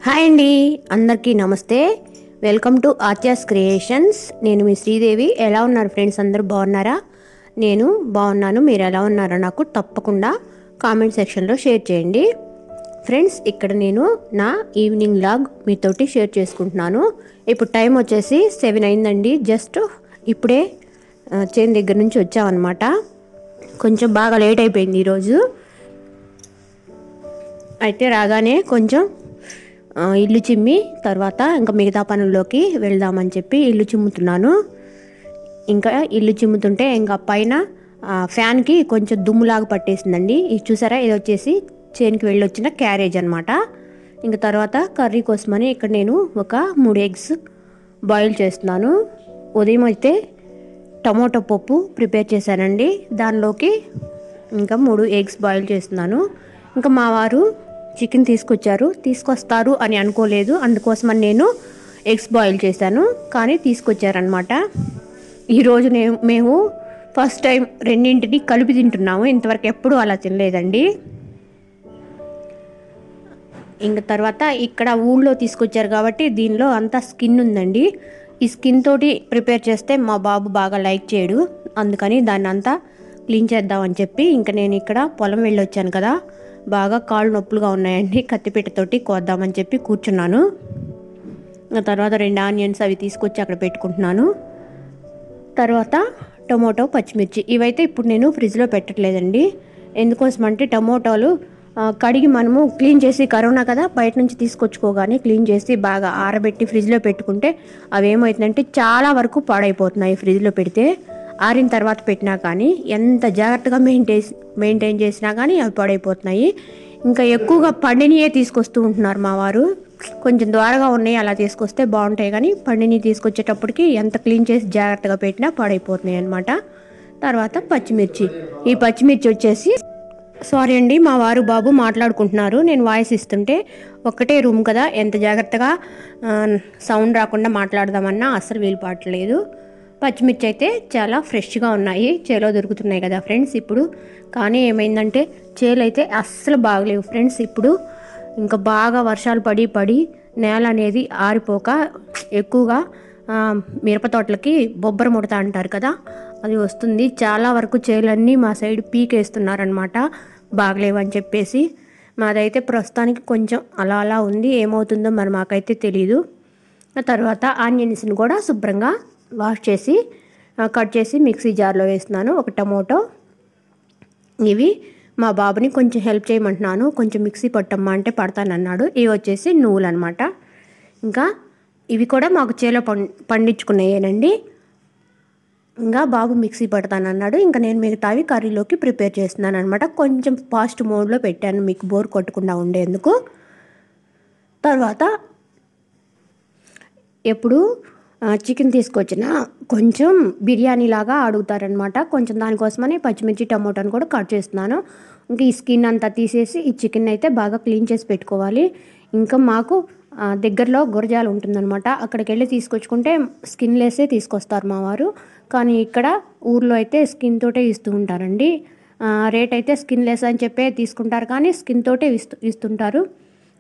Hi అండి, అందరికీ నమస్తే. వెల్కమ్ టు ఆత్యాస్ క్రియేషన్స్. నేను మీ శ్రీదేవి. ఎలా ఉన్నారు ఫ్రెండ్స్? అందరూ బాగున్నారా? నేను బాగున్నాను. మీరు ఎలా ఉన్నారో నాకు తప్పకుండా కామెంట్ సెక్షన్లో షేర్ చేయండి. ఫ్రెండ్స్, ఇక్కడ నేను నా ఈవినింగ్ లాగ్ మీతోటి షేర్ చేసుకుంటున్నాను. ఇప్పుడు టైం వచ్చేసి 7 అయిందండి. జస్ట్ ఇప్పుడే చేను దగ్గర నుంచి వచ్చామన్నమాట. కొంచెం బాగా లేట్ అయిపోయింది ఈరోజు. అయితే రాగానే కొంచెం ఇల్లు చిమ్మి తర్వాత ఇంకా మిగతా పనుల్లోకి వెళ్దామని చెప్పి ఇల్లు చిమ్ముతున్నాను. ఇంకా ఇల్లు చిమ్ముతుంటే ఇంకా పైన ఫ్యాన్కి కొంచెం దుమ్ములాగా పట్టేసిందండి. ఇది చూసారా, ఇది వచ్చేసి చేనుకి వెళ్ళి వచ్చిన క్యారేజ్ అనమాట. ఇంకా తర్వాత కర్రీ కోసమని ఇక్కడ నేను ఒక 3 ఎగ్స్ బాయిల్ చేస్తున్నాను. ఉదయం అయితే టమోటో పప్పు ప్రిపేర్ చేశానండి. దానిలోకి ఇంకా 3 ఎగ్స్ బాయిల్ చేస్తున్నాను. ఇంకా మా వారు చికెన్ తీసుకొస్తారు అని అనుకోలేదు. అందుకోసమని నేను ఎగ్స్ బాయిల్ చేశాను, కానీ తీసుకొచ్చారనమాట. ఈరోజు మేము ఫస్ట్ టైం రెండింటిని కలిపి తింటున్నాము. ఇంతవరకు ఎప్పుడూ అలా తినలేదండి. ఇంకా తర్వాత ఇక్కడ ఊళ్ళో తీసుకొచ్చారు కాబట్టి దీనిలో అంతా స్కిన్ ఉందండి. ఈ స్కిన్ తోటి ప్రిపేర్ చేస్తే మా బాబు బాగా లైక్ చేయడు. అందుకని దాన్ని అంతా క్లీన్ చేద్దామని చెప్పి ఇంకా నేను ఇక్కడ పొలం వెళ్ళి వచ్చాను కదా, బాగా కాళ్ళు నొప్పులుగా ఉన్నాయండి. కత్తిపీటతోటి కోద్దామని చెప్పి కూర్చున్నాను. తర్వాత 2 ఆనియన్స్ అవి తీసుకొచ్చి అక్కడ పెట్టుకుంటున్నాను. తర్వాత టమోటో, పచ్చిమిర్చి ఇవైతే ఇప్పుడు నేను ఫ్రిడ్జ్లో పెట్టట్లేదండి. ఎందుకోసం అంటే టమోటాలు కడిగి మనము క్లీన్ చేసి, కరోనా కదా బయట నుంచి తీసుకొచ్చుకోగానే క్లీన్ చేసి బాగా ఆరబెట్టి ఫ్రిడ్జ్లో పెట్టుకుంటే అవి ఏమవుతుందంటే చాలా వరకు పాడైపోతున్నాయి. ఫ్రిడ్జ్లో పెడితే ఆరిన తర్వాత పెట్టినా కానీ ఎంత జాగ్రత్తగా మెయింటైన్ చేసినా కానీ అవి పాడైపోతున్నాయి. ఇంకా ఎక్కువగా పండినియే తీసుకొస్తూ ఉంటున్నారు మా వారు. కొంచెం ద్వారగా ఉన్నాయి అలా తీసుకొస్తే బాగుంటాయి, కానీ పండిని తీసుకొచ్చేటప్పటికి ఎంత క్లీన్ చేసి జాగ్రత్తగా పెట్టినా పాడైపోతున్నాయి అన్నమాట. తర్వాత పచ్చిమిర్చి. ఈ పచ్చిమిర్చి వచ్చేసి సారీ అండి, మా వారు బాబు మాట్లాడుకుంటున్నారు. నేను వాయిస్ ఇస్తుంటే ఒక్కటే రూమ్ కదా, ఎంత జాగ్రత్తగా సౌండ్ రాకుండా మాట్లాడదామన్నా అస్సలు వీలు పడట్లేదు. పచ్చిమిర్చి అయితే చాలా ఫ్రెష్గా ఉన్నాయి, చేలో దొరుకుతున్నాయి కదా ఫ్రెండ్స్ ఇప్పుడు. కానీ ఏమైందంటే చేలు అయితే అస్సలు బాగలేవు ఫ్రెండ్స్. ఇప్పుడు ఇంకా బాగా వర్షాలు పడి నేల అనేది ఆరిపోక ఎక్కువగా మిరప తోటలకి బొబ్బర ముడత అంటారు కదా, అది వస్తుంది. చాలా వరకు చేలన్నీ మా సైడ్ పీకేస్తున్నారనమాట, బాగలేవు అని చెప్పేసి. మాదైతే ప్రస్తుతానికి కొంచెం అలా అలా ఉంది. ఏమవుతుందో మరి మాకైతే తెలీదు. తర్వాత ఆనియన్స్ని కూడా శుభ్రంగా వాష్ చేసి కట్ చేసి మిక్సీ జార్లో వేస్తున్నాను. ఒక టమోటో. ఇవి మా బాబుని కొంచెం హెల్ప్ చేయమంటున్నాను, కొంచెం మిక్సీ పట్టమ్మా అంటే పడతానన్నాడు. ఇవి వచ్చేసి నువ్వులు అనమాట. ఇంకా ఇవి కూడా మాకు చేలో పండించుకున్నాయేనండి. ఇంకా బాబు మిక్సీ పడతానన్నాడు. ఇంకా నేను మిగతావి కర్రీలోకి ప్రిపేర్ చేస్తున్నాను అనమాట. కొంచెం ఫాస్ట్ మోడ్లో పెట్టాను మీకు బోర్ కొట్టకుండా ఉండేందుకు. తర్వాత ఎప్పుడు చికెన్ తీసుకొచ్చిన కొంచెం బిర్యానీ లాగా అడుగుతారనమాట. కొంచెం దానికోసమని పచ్చిమిర్చి, టమోటాను కూడా కట్ చేస్తున్నాను. ఇంకా ఈ స్కిన్ అంతా తీసేసి ఈ చికెన్ అయితే బాగా క్లీన్ చేసి పెట్టుకోవాలి. ఇంకా మాకు దగ్గరలో గురజాల ఉంటుందన్నమాట. అక్కడికి వెళ్ళి తీసుకొచ్చుకుంటే స్కిన్ లెస్సే తీసుకొస్తారు మా వారు. కానీ ఇక్కడ ఊర్లో అయితే స్కిన్ తోటే ఇస్తూ ఉంటారండి. రేట్ అయితే స్కిన్ లెస్ అని చెప్పే తీసుకుంటారు, కానీ స్కిన్ తోటే ఇస్తుంటారు.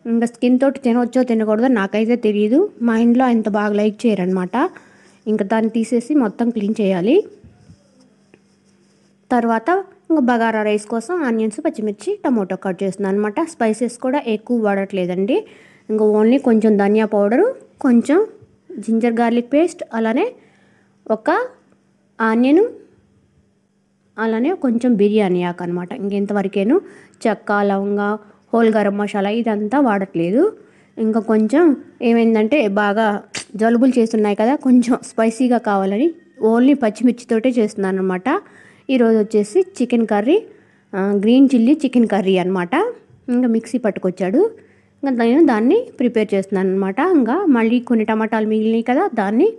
ఇంకా స్కిన్ తోటి తినవచ్చో తినకూడదో నాకైతే తెలియదు. మా ఇంట్లో అంత బాగా లైక్ చేయరనమాట. ఇంకా దాన్ని తీసేసి మొత్తం క్లీన్ చేయాలి. తర్వాత ఇంకా బగారా రైస్ కోసం ఆనియన్స్, పచ్చిమిర్చి, టమోటో కట్ చేస్తున్నాను అనమాట. స్పైసెస్ కూడా ఎక్కువ వాడట్లేదండి. ఇంకా ఓన్లీ కొంచెం ధనియా పౌడరు, కొంచెం జింజర్ గార్లిక్ పేస్ట్, అలానే ఒక ఆనియన్, అలానే కొంచెం బిర్యానీ ఆకు అనమాట. ఇంకెంతవరకేను చెక్క, లవంగా, హోల్ గరం మసాలా ఇదంతా వాడట్లేదు. ఇంకా కొంచెం ఏమైందంటే బాగా జలుబులు చేస్తున్నాయి కదా, కొంచెం స్పైసీగా కావాలని ఓన్లీ పచ్చిమిర్చితోటే చేస్తున్నాను అనమాట. ఈరోజు వచ్చేసి chicken curry, green chilli chicken curry అనమాట. ఇంకా మిక్సీ పట్టుకొచ్చాడు. ఇంకా నేను దాన్ని ప్రిపేర్ చేస్తున్నాను అనమాట. ఇంకా మళ్ళీ కొన్ని టమాటాలు మిగిలినాయి కదా, దాన్ని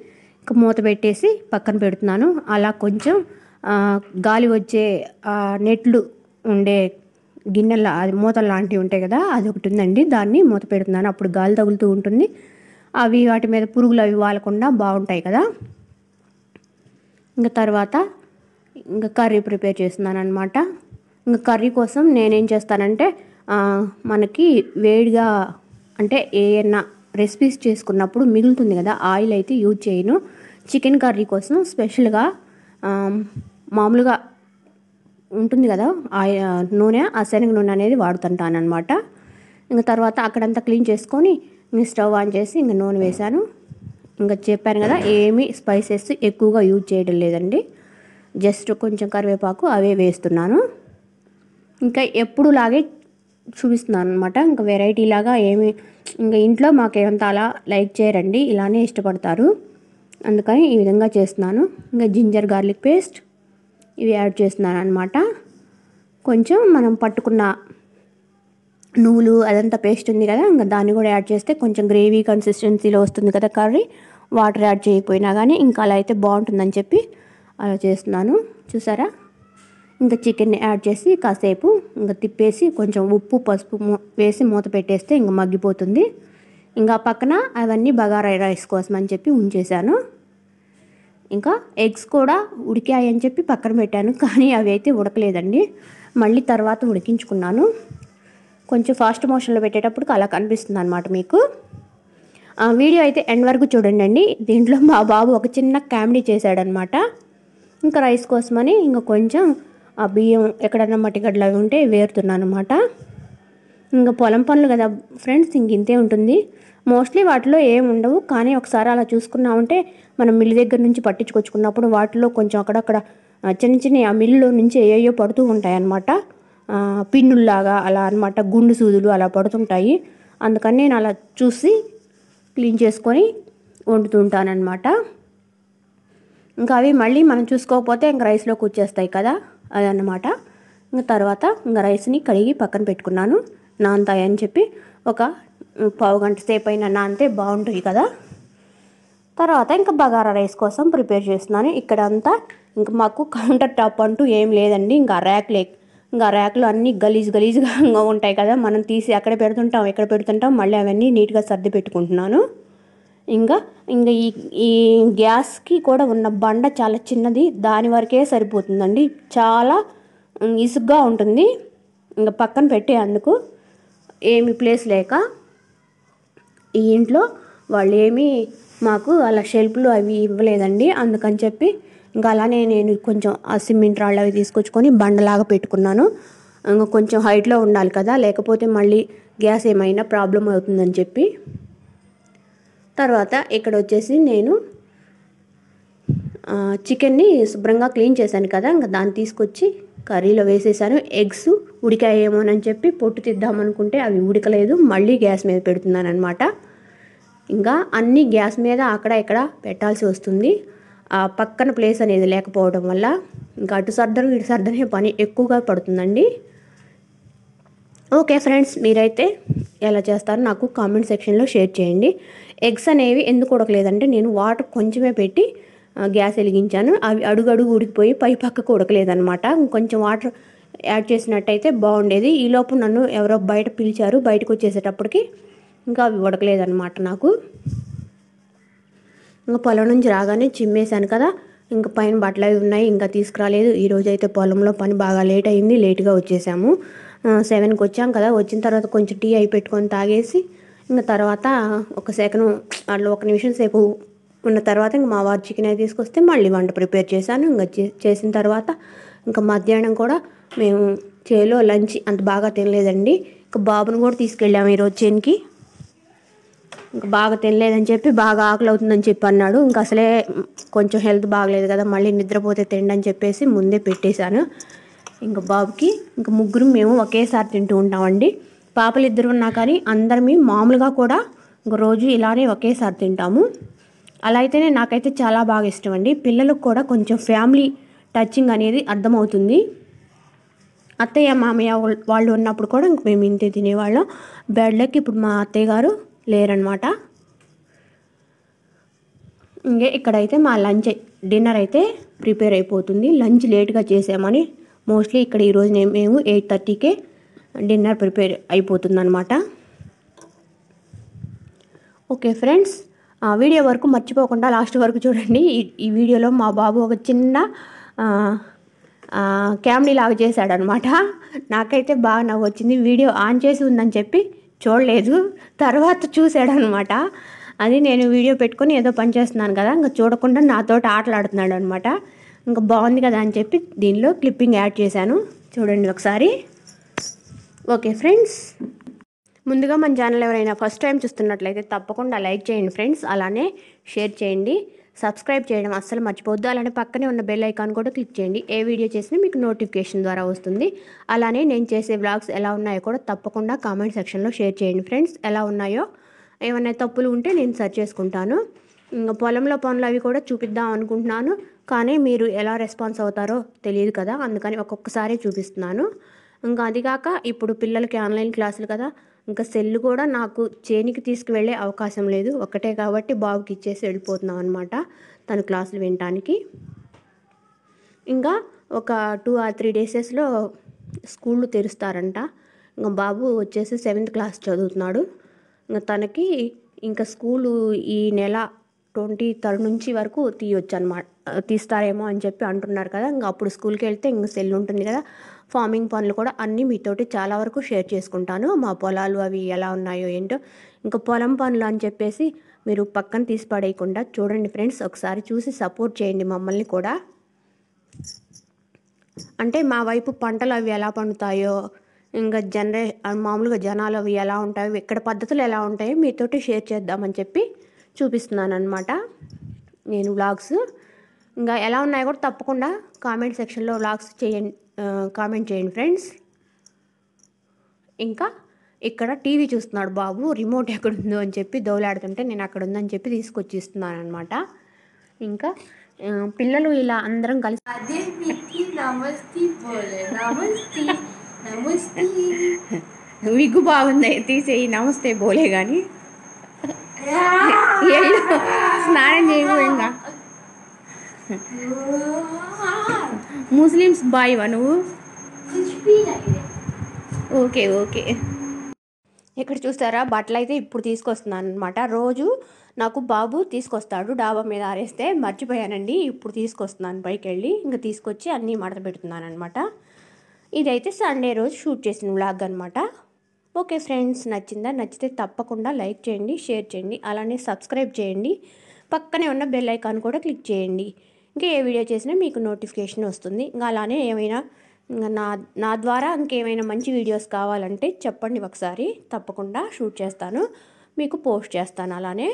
ఇంకా మూత పెట్టేసి పక్కన పెడుతున్నాను. అలా కొంచెం గాలి వచ్చే నెట్లు ఉండే గిన్నెల అది మూతలు లాంటివి ఉంటాయి కదా, అది ఒకటి ఉందండి. దాన్ని మూత పెడుతున్నాను, అప్పుడు గాలి తగులుతూ ఉంటుంది. అవి వాటి మీద పురుగులు అవి వాలకుండా బాగుంటాయి కదా. ఇంకా తర్వాత ఇంకా కర్రీ ప్రిపేర్ చేస్తున్నాను అనమాట. ఇంకా కర్రీ కోసం నేనేం చేస్తానంటే మనకి వేడిగా అంటే ఏమైనా రెసిపీస్ చేసుకున్నప్పుడు మిగులుతుంది కదా, ఆయిల్ అయితే యూజ్ చేయను. చికెన్ కర్రీ కోసం స్పెషల్గా మామూలుగా ఉంటుంది కదా నూనె, ఆ శనగ నూనె అనేది వాడుతుంటాను అనమాట. ఇంకా తర్వాత అక్కడంతా క్లీన్ చేసుకొని ఇంక స్టవ్ ఆన్ చేసి ఇంక నూనె వేశాను. ఇంకా చెప్పాను కదా, ఏమీ స్పైసెస్ ఎక్కువగా యూజ్ చేయడం లేదండి. జస్ట్ కొంచెం కరివేపాకు అవే వేస్తున్నాను. ఇంకా ఎప్పుడులాగే చూపిస్తున్నాను అనమాట. ఇంకా వెరైటీ లాగా ఏమి ఇంకా ఇంట్లో మాకేమంత అలా లైక్ చేయరండి, ఇలానే ఇష్టపడతారు. అందుకని ఈ విధంగా చేస్తున్నాను. ఇంకా జింజర్ గార్లిక్ పేస్ట్ ఇవి యాడ్ చేస్తున్నాను అనమాట. కొంచెం మనం పట్టుకున్న నువ్వులు అదంతా పేస్ట్ ఉంది కదా, ఇంకా దాన్ని కూడా యాడ్ చేస్తే కొంచెం గ్రేవీ కన్సిస్టెన్సీలో వస్తుంది కదా కర్రీ. వాటర్ యాడ్ చేయకపోయినా కానీ ఇంకా అలా అయితే బాగుంటుందని చెప్పి అలా చేస్తున్నాను. చూసారా, ఇంకా చికెన్ని యాడ్ చేసి కాసేపు ఇంకా తిప్పేసి కొంచెం ఉప్పు పసుపు వేసి మూత పెట్టేస్తే ఇంకా మగ్గిపోతుంది. ఇంకా పక్కన అవన్నీ బగారా రైస్ కోసం అని చెప్పి ఉంచేసాను. ఇంకా ఎగ్స్ కూడా ఉడికాయని చెప్పి పక్కన పెట్టాను, కానీ అవి అయితే ఉడకలేదండి. మళ్ళీ తర్వాత ఉడికించుకున్నాను. కొంచెం ఫాస్ట్ మోషన్లో పెట్టేటప్పుడు అలా కనిపిస్తుంది అనమాట మీకు. వీడియో అయితే ఎండ్ వరకు చూడండి. దీంట్లో మా బాబు ఒక చిన్న కామెడీ చేశాడనమాట. ఇంకా రైస్ కోసమని ఇంకా కొంచెం ఆ బియ్యం ఎక్కడన్నా మట్టిగడ్డలు అవి ఉంటే వేరుతున్నాను అనమాట. ఇంకా పొలం పనులు కదా ఫ్రెండ్స్, ఇంక ఇంతే ఉంటుంది. మోస్ట్లీ వాటిలో ఏమి ఉండవు, కానీ ఒకసారి అలా చూసుకున్నామంటే మనం మిల్లు దగ్గర నుంచి పట్టించుకొచ్చుకున్నప్పుడు వాటిలో కొంచెం అక్కడక్కడ చిన్న చిన్న ఆ మిల్లులో నుంచి ఏయో పడుతూ ఉంటాయి అన్నమాట. పిన్నుల్లాగా అలా అనమాట, గుండు సూదులు అలా పడుతుంటాయి. అందుకని నేను అలా చూసి క్లీన్ చేసుకొని వండుతుంటానన్నమాట. ఇంకా అవి మళ్ళీ మనం చూసుకోకపోతే ఇంకా రైస్లోకి వచ్చేస్తాయి కదా, అదన్నమాట. ఇంకా తర్వాత ఇంకా రైస్ని కడిగి పక్కన పెట్టుకున్నాను. నానతాయని చెప్పి ఒక పావు గంట సేపు అయినా నానితే బాగుంటుంది కదా. తర్వాత ఇంకా బగారా రైస్ కోసం ప్రిపేర్ చేస్తున్నాను. ఇక్కడ అంతా ఇంకా మాకు కౌంటర్ టాప్ అంటూ ఏం లేదండి. ఇంకా ర్యాక్లు అన్నీ గలీజ్గా ఉంటాయి కదా, మనం తీసి అక్కడ పెడుతుంటాం మళ్ళీ అవన్నీ నీట్గా సర్ది పెట్టుకుంటున్నాను. ఇంకా ఈ గ్యాస్కి కూడా ఉన్న బండ చాలా చిన్నది, దాని వరకే సరిపోతుందండి. చాలా ఇసుగ్గా ఉంటుంది. ఇంకా పక్కన పెట్టే అందుకు ఏమి ప్లేస్ లేక ఈ ఇంట్లో వాళ్ళు ఏమీ మాకు అలా షెల్ఫ్లు అవి ఇవ్వలేదండి. అందుకని చెప్పి ఇంకా అలానే నేను కొంచెం ఆ సిమెంట్ రాళ్ళు అవి తీసుకొచ్చుకొని బండలాగా పెట్టుకున్నాను. ఇంకా కొంచెం హైట్లో ఉండాలి కదా, లేకపోతే మళ్ళీ గ్యాస్ ఏమైనా ప్రాబ్లం అవుతుందని చెప్పి. తర్వాత ఇక్కడ వచ్చేసి నేను చికెన్ని శుభ్రంగా క్లీన్ చేశాను కదా, ఇంకా దాన్ని తీసుకొచ్చి కర్రీలో వేసేసాను. ఎగ్స్ ఉడికాయేమోనని చెప్పి పొట్టు తీద్దామనుకుంటే అవి ఉడకలేదు, మళ్ళీ గ్యాస్ మీద పెడుతున్నాను అనమాట. ఇంకా అన్నీ గ్యాస్ మీద అక్కడ ఇక్కడ పెట్టాల్సి వస్తుంది, ఆ పక్కన ప్లేస్ అనేది లేకపోవడం వల్ల. ఇంకా అటు సర్దడం ఇటు సర్దనే పని ఎక్కువగా పడుతుందండి. ఓకే ఫ్రెండ్స్, మీరైతే ఎలా చేస్తారో నాకు కామెంట్ సెక్షన్లో షేర్ చేయండి. ఎగ్స్ అనేవి ఎందుకు ఉడకలేదంటే నేను వాటర్ కొంచెమే పెట్టి గ్యాస్ వెలిగించాను, అవి అడుగు ఉడికిపోయి పై పక్కకు ఉడకలేదనమాట. కొంచెం వాటర్ యాడ్ చేసినట్టయితే బాగుండేది. ఈలోపు నన్ను ఎవరో బయట పిలిచారు, బయటకు వచ్చేసేటప్పటికి ఇంకా అవి ఉడకలేదనమాట నాకు. ఇంకా పొలం నుంచి రాగానే చిమ్మేశాను కదా, ఇంకా పైన బట్టలు అవి ఉన్నాయి ఇంకా తీసుకురాలేదు. ఈరోజు అయితే పొలంలో పని బాగా లేట్ అయింది, లేట్గా వచ్చేసాము. 7కి వచ్చాం కదా, వచ్చిన తర్వాత కొంచెం టీ అయి పెట్టుకొని తాగేసి ఇంకా తర్వాత ఒక నిమిషం సేపు ఉన్న తర్వాత ఇంకా మా వారు చికెన్ అయి తీసుకొస్తే మళ్ళీ వంట ప్రిపేర్ చేశాను. ఇంకా చేసిన తర్వాత ఇంకా మధ్యాహ్నం కూడా మేము చేలో లంచ్ అంత బాగా తినలేదండి. ఇంకా బాబుని కూడా తీసుకెళ్ళాము ఈరోజు చేనికి. ఇంకా బాగా తినలేదని చెప్పి బాగా ఆకలి అవుతుందని చెప్పి అన్నాడు. ఇంకా అసలే కొంచెం హెల్త్ బాగలేదు కదా, మళ్ళీ నిద్రపోతే తిండని చెప్పేసి ముందే పెట్టేశాను. ఇంకా బాబుకి ఇంకా ముగ్గురు మేము ఒకేసారి తింటూ ఉంటామండి. పాపలు 2 ఉన్నా కానీ అందరమీ మామూలుగా కూడా ఇంక రోజు ఇలానే ఒకేసారి తింటాము. అలా అయితేనే నాకైతే చాలా బాగా ఇష్టం అండి. పిల్లలకు కూడా కొంచెం ఫ్యామిలీ టచింగ్ అనేది అర్థమవుతుంది. అత్తయ్య మామయ్య వాళ్ళు ఉన్నప్పుడు కూడా ఇంక మేము ఇంతే తినేవాళ్ళం. బ్యాడ్ లక్ ఇప్పుడు మా అత్తయ్య గారు లేరనమాట. ఇంకే ఇక్కడైతే మా డిన్నర్ అయితే ప్రిపేర్ అయిపోతుంది. లంచ్ లేట్గా చేసామని మోస్ట్లీ ఇక్కడ ఈరోజు మేము 8:30కే డిన్నర్ ప్రిపేర్ అయిపోతుంది అనమాట. ఓకే ఫ్రెండ్స్, ఆ వీడియో వరకు మర్చిపోకుండా లాస్ట్ వరకు చూడండి. ఈ వీడియోలో మా బాబు ఒక చిన్న కామెడీ లాగా చేశాడనమాట. నాకైతే బాగా నవ్వు వచ్చింది. వీడియో ఆన్ చేసి ఉందని చెప్పి చూడలేదు. తర్వాత చూసాడనమాట. అది నేను వీడియో పెట్టుకొని ఏదో పని చేస్తున్నాను కదా, ఇంకా చూడకుండా నాతోటి ఆటలాడుతున్నాడు అనమాట. ఇంకా బాగుంది కదా అని చెప్పి దీనిలో క్లిప్పింగ్ యాడ్ చేశాను. చూడండి ఒకసారి. ఓకే ఫ్రెండ్స్, ముందుగా మన ఛానల్ ఎవరైనా ఫస్ట్ టైం చూస్తున్నట్లయితే తప్పకుండా లైక్ చేయండి ఫ్రెండ్స్. అలానే షేర్ చేయండి. సబ్స్క్రైబ్ చేయడం అస్సలు మర్చిపోవద్దు. అలానే పక్కనే ఉన్న బెల్ ఐకాన్ కూడా క్లిక్ చేయండి. ఏ వీడియో చేసినా మీకు నోటిఫికేషన్ ద్వారా వస్తుంది. అలానే నేను చేసే వ్లాగ్స్ ఎలా ఉన్నాయో కూడా తప్పకుండా కామెంట్ సెక్షన్లో షేర్ చేయండి ఫ్రెండ్స్. ఎలా ఉన్నాయో, ఏమైనా తప్పులు ఉంటే నేను సరి చేసుకుంటాను. ఇంకా పొలంలో పనులు అవి కూడా చూపిద్దాం అనుకుంటున్నాను, కానీ మీరు ఎలా రెస్పాన్స్ అవుతారో తెలియదు కదా, అందుకని ఒక్కొక్కసారి చూపిస్తున్నాను. ఇంకా అదిగాక ఇప్పుడు పిల్లలకి ఆన్లైన్ క్లాసులు కదా, ఇంకా సెల్ కూడా నాకు చేనికి తీసుకువెళ్ళే అవకాశం లేదు. ఒకటే కాబట్టి బాబుకి ఇచ్చేసి వెళ్ళిపోతున్నాం అనమాట తను క్లాసులు వినటానికి. ఇంకా ఒక 2 or 3 డేసెస్లో స్కూళ్ళు తెరుస్తారంట. ఇంకా బాబు వచ్చేసి 7th క్లాస్ చదువుతున్నాడు. ఇంకా తనకి ఇంకా స్కూలు ఈ నెల 23rd నుంచి వరకు తీయొచ్చు అనమాట, తీస్తారేమో అని చెప్పి అంటున్నారు కదా. ఇంకా అప్పుడు స్కూల్కి వెళ్తే ఇంక సెల్ ఉంటుంది కదా. ఫార్మింగ్ పనులు కూడా అన్నీ మీతోటి చాలా వరకు షేర్ చేసుకుంటాను. మా పొలాలు అవి ఎలా ఉన్నాయో ఏంటో. ఇంకా పొలం పనులు అని చెప్పేసి మీరు పక్కన తీసి పడేయకుండా చూడండి ఫ్రెండ్స్. ఒకసారి చూసి సపోర్ట్ చేయండి మమ్మల్ని కూడా. అంటే మా వైపు పంటలు అవి ఎలా పండుతాయో, ఇంకా మామూలుగా జనాలు అవి ఎలా ఉంటాయో, ఇక్కడ పద్ధతులు ఎలా ఉంటాయో మీతోటి షేర్ చేద్దామని చెప్పి చూపిస్తున్నాను అనమాట నేను వ్లాగ్స్. ఇంకా ఎలా ఉన్నాయో కూడా తప్పకుండా కామెంట్ సెక్షన్లో వ్లాగ్స్ చేయండి, కామెంట్ చేయండి ఫ్రెండ్స్. ఇంకా ఇక్కడ టీవీ చూస్తున్నాడు బాబు. రిమోట్ ఎక్కడుందో అని చెప్పి దౌలాడుతుంటే నేను అక్కడ ఉందని చెప్పి తీసుకొచ్చి ఇస్తున్నాను అనమాట. ఇంకా పిల్లలు ఇలా అందరం కలిసి విగ్గు బాగుంది తీసేయి, నమస్తే బోలే కానీ స్నానం చేయకపోయిందా? ముస్లిమ్స్ బాయ్వా నువ్వు? Okay okay. ఇక్కడ చూస్తారా, బట్టలు అయితే ఇప్పుడు తీసుకొస్తున్నాను అనమాట. రోజు నాకు బాబు తీసుకొస్తాడు, డాబా మీద ఆరేస్తే మర్చిపోయానండి. ఇప్పుడు తీసుకొస్తున్నాను పైకి వెళ్ళి. ఇంకా తీసుకొచ్చి అన్నీ మడత పెడుతున్నాను అనమాట. ఇదైతే సండే రోజు షూట్ చేసిన వ్లాగ్ అనమాట. ఓకే ఫ్రెండ్స్, నచ్చిందా? నచ్చితే తప్పకుండా లైక్ చేయండి, షేర్ చేయండి, అలానే సబ్స్క్రైబ్ చేయండి. పక్కనే ఉన్న బెల్ ఐకాన్ కూడా క్లిక్ చేయండి. ఇంకా ఏ వీడియో చేసినా మీకు నోటిఫికేషన్ వస్తుంది. ఇంకా అలానే ఏమైనా నా ద్వారా ఇంకేమైనా మంచి వీడియోస్ కావాలంటే చెప్పండి ఒకసారి, తప్పకుండా షూట్ చేస్తాను, మీకు పోస్ట్ చేస్తాను. అలానే